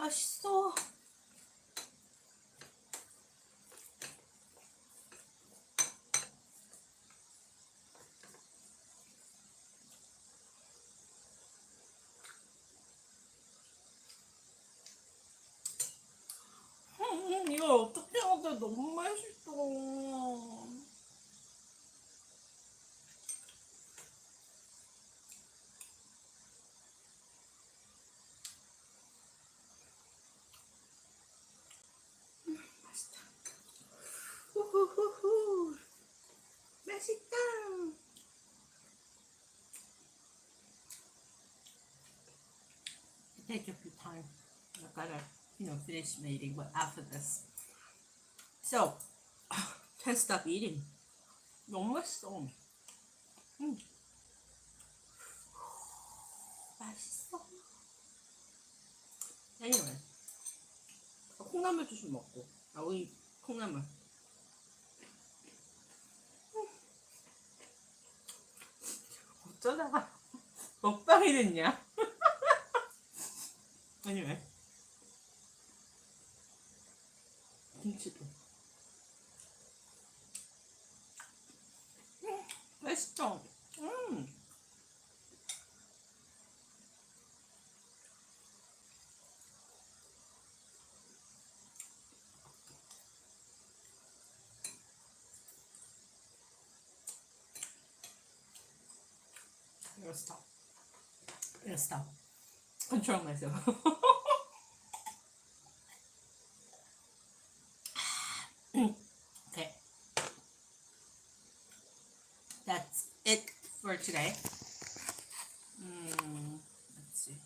맛있어. 이걸 어떻게 먹어? 너무 맛있어. 맛있다. 후후후후. 맛있다. Take a few time. I gotta, finish my eating, but after this. So, can't stop eating. 너무 맛있어. 맛있어. Anyway, 콩나물 주스 먹고. 우리 콩나물. 어쩌다가 먹방이 됐냐? Anyway, 김치도. 맛있어. Gotta stop. Control myself. Okay. That's it for today. Let's see.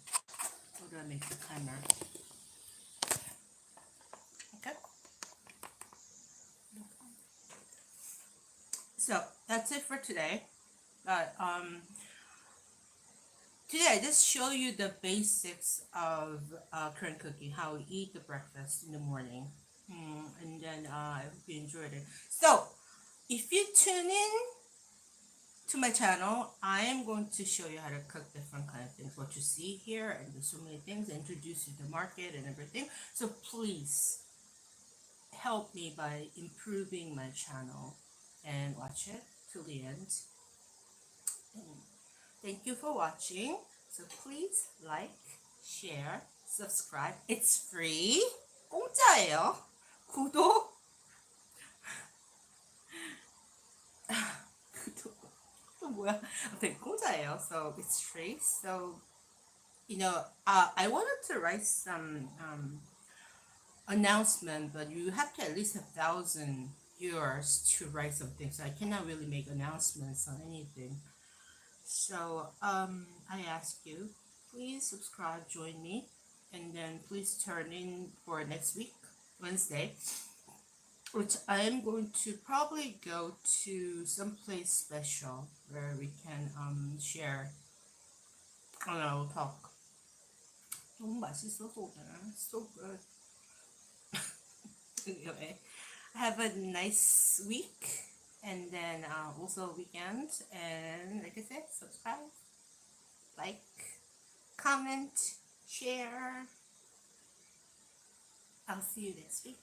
How do I make the timer? Okay. So that's it for today. Today I just show you the basics of Korean cooking, how we eat the breakfast in the morning. And then I hope you enjoyed it. So if you tune in to my channel, I am going to show you how to cook different kind of things. What you see here, and there's so many things, introduce you to the market and everything. So please help me by improving my channel and watch it till the end. Thank you for watching. So please like, share, subscribe. It's free. 공짜예요. 구독. 또 뭐야? Okay, 공짜예요. So it's free. So I wanted to write some announcement, but you have to at least have 1,000 viewers to write something. So I cannot really make announcements on anything. So I ask you, please subscribe, join me, and then please turn in for next week, Wednesday, which I am going to probably go to some place special where we can share. I don't know, talk. 너무 맛있어서 오늘. So good. Anyway, have a nice week. And then also weekend, and like I said, subscribe, like, comment, share. I'll see you next week.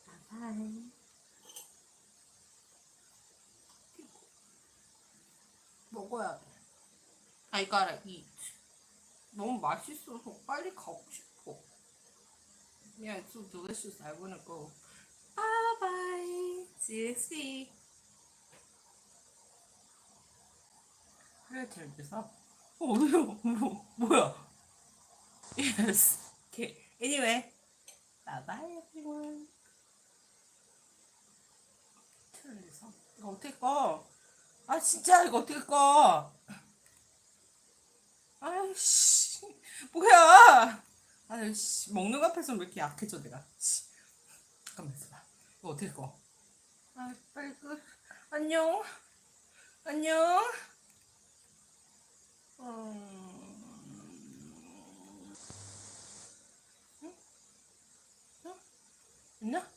Bye bye. 먹어야 돼. I gotta eat. 너무 맛있어서 빨리 가고 싶어. Yeah, it's so delicious. I wanna go. Bye bye. See you next week. 하이라이트 해서. 뭐야? Yes. Okay. Anyway, bye bye everyone. 틀어서. 이거 어떻게 꺼? 아 진짜 이거 어떻게 꺼? 아이씨, 뭐야? 아이씨, 먹는 거 앞에서 왜 이렇게 약해져 내가? 잠깐만 있어봐. 이거 어떻게 꺼? 아 빨리 끄. 안녕. 안녕. 응? 있나?